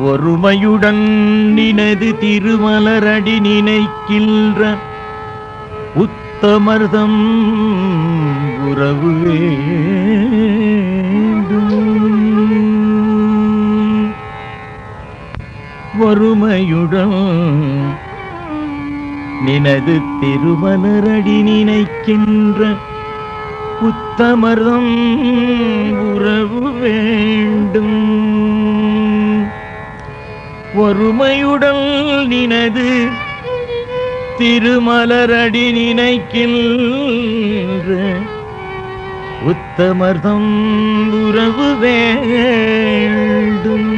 ஒருமையுடன் நினது திருமலரடி நினைக்கின்ற உத்தமர்தம் உறவு ஒருமையுடன் நினது திருமலரடி நினைக்கின்ற உத்தமர்தம் உறவு வேண்டும் ஒருமையுடன் நினது திருமலரடி நினைக்கின்ற உத்தமர்தம் உறவு வேண்டும்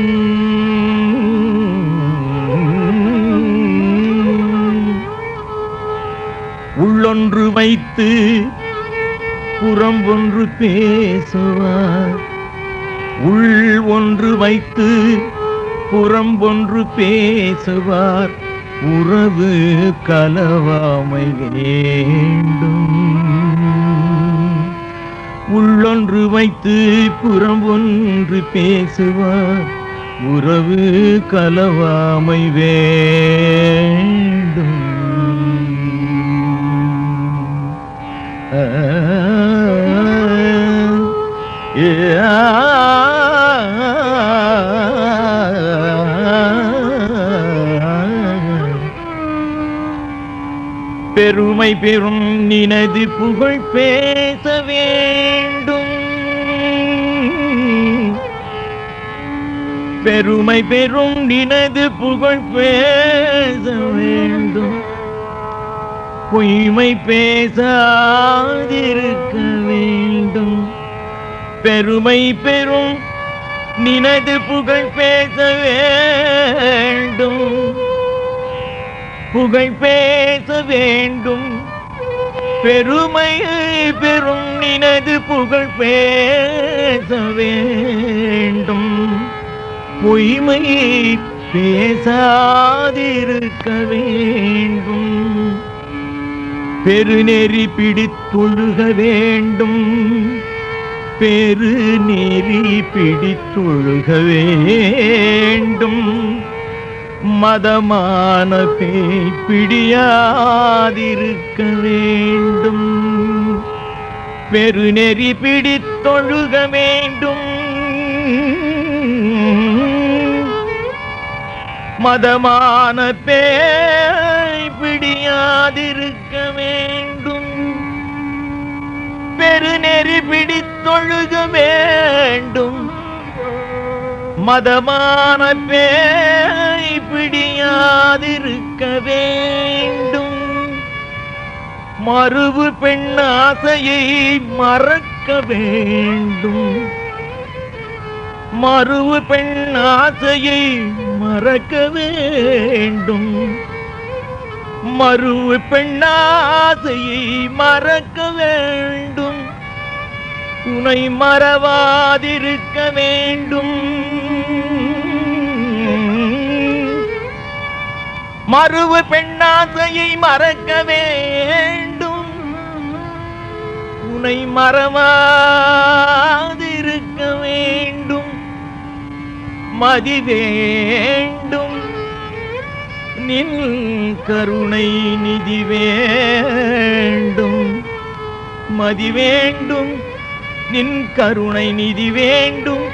உள்ளொன்று வைத்து புறம் ஒன்று பேசுவார் உள் ஒன்று வைத்து புறம் ஒன்று பேசுவார் உறவு கலவாமை வேண்டும் உள்ளொன்று வைத்து புறம் ஒன்று பேசுவார் உறவு கலவாமை வேண்டும் பெருமை பெறும் நினது புகழ் பேச வேண்டும் பெருமை பெறும் நினது புகழ் பேச வேண்டும் பொய்மை பேசாதிருக்க வேண்டும் பெருமை பெறும் நினது புகழ் பேச வேண்டும் புகழ் பேச வேண்டும் பெருமை பெறும் நினது புகழ் பேச வேண்டும் பொய்மை பேசாதிருக்க வேண்டும் பெருநெறி பிடித்தொழுக வேண்டும் பெருநெறி பிடித்தொழுக வேண்டும் மதமான பேய் பிடியாதிருக்க வேண்டும் பெருநெறி பிடித்தொழுக வேண்டும் மதமான பேய் பிடியாதிருக்க வேண்டும் பெருநெறி பிடித்தொழுக வேண்டும் மதமான பேய் பிடியாதிருக்க வேண்டும் மறுவு பெண்ணாசையை மறக்க வேண்டும் மறுவு பெண்ணாசையை மறக்க வேண்டும் மறுவு பெண்ணாசையை மறக்க வேண்டும் உனை மறவாதிருக்க வேண்டும் மறுவு பெண்ணாசையை மறக்க வேண்டும் உனை மறவாதிருக்க வேண்டும் மதி வேண்டும் நின் கருணை நிதி வேண்டும் மதி வேண்டும் நின் கருணை நிதி வேண்டும்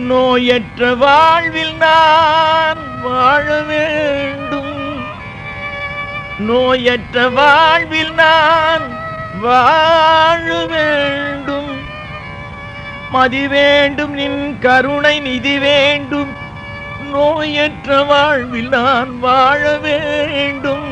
நோயற்ற வாழ்வில் நான் வாழ வேண்டும் நோயற்ற வாழ்வில் நான் வாழ வேண்டும் மதி வேண்டும் நின் கருணை நிதி வேண்டும் நோயற்ற வாழ்வில் நான் வாழ வேண்டும்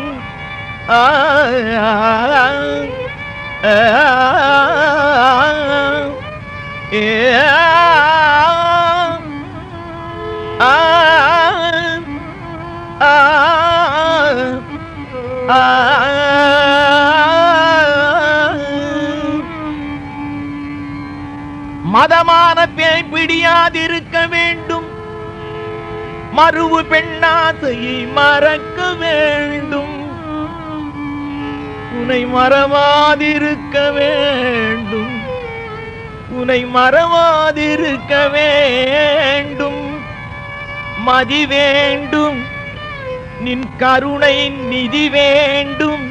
மதமான பேய் பிடியாதிருக்க வேண்டும், மறுவு பெண்ணாசையை மறக்க வேண்டும், உன்னை மறவாதிருக்க வேண்டும், உன்னை மறவாதிருக்க வேண்டும். மதி வேண்டும், நின் கருணை நிதி வேண்டும்,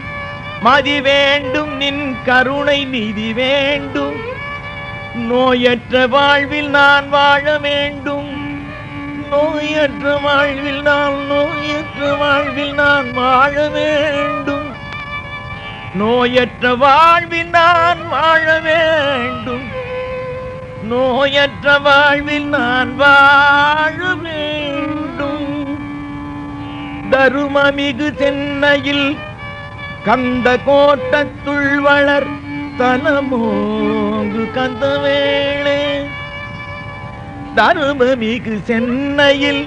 மதி வேண்டும், நின் கருணை நிதி வேண்டும். நோயற்ற வாழ்வில் நான் வாழ வேண்டும், நோயற்ற வாழ்வில் நோயற்ற வாழ்வில் நான் வாழ வேண்டும், நோயற்ற வாழ்வில் நான் வாழ வேண்டும், நோயற்ற வாழ்வில் நான் வாழ வேண்டும். தருமமிகு சென்னையில் கந்த கோட்டத்துள் வளர் தலமோங்கு கந்தவேளே, தருமமிகு சென்னையில்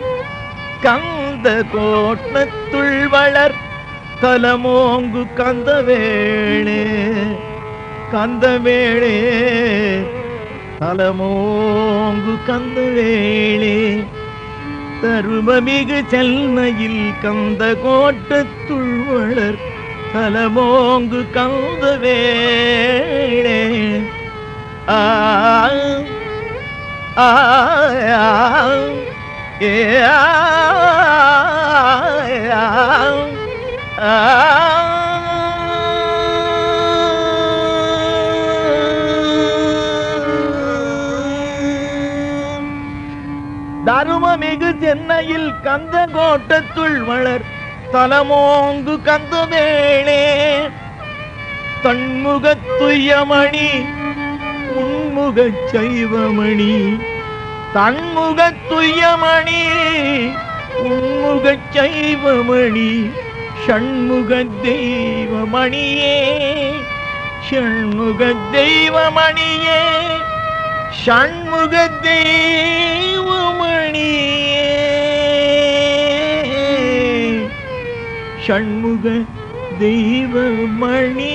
கந்த கோட்டத்துள் வளர் தலமோங்கு கந்தவேளே, கந்தவேளே தலமோங்கு கந்தவேளே. தருமமிகு சென்னையில் கந்த கோட்டத்துள் வளர் தலமோங்கு கந்தவேளே. ஆ ஆ ஏ தருமமிகு சென்னையில் கந்த கோட்டத்துள் வளர் தலமோங்கு கந்தவேளே. தன்முகத்துயமணி உன்முகச் சைவமணி, தன்முகத்துயமணி உன்முகச் சைவமணி, ஷண்முக தெய்வமணியே, ஷண்முக தெய்வமணியே, ஷண்முக தெய்வமணியே, ஷண்முக தெய்வமணி.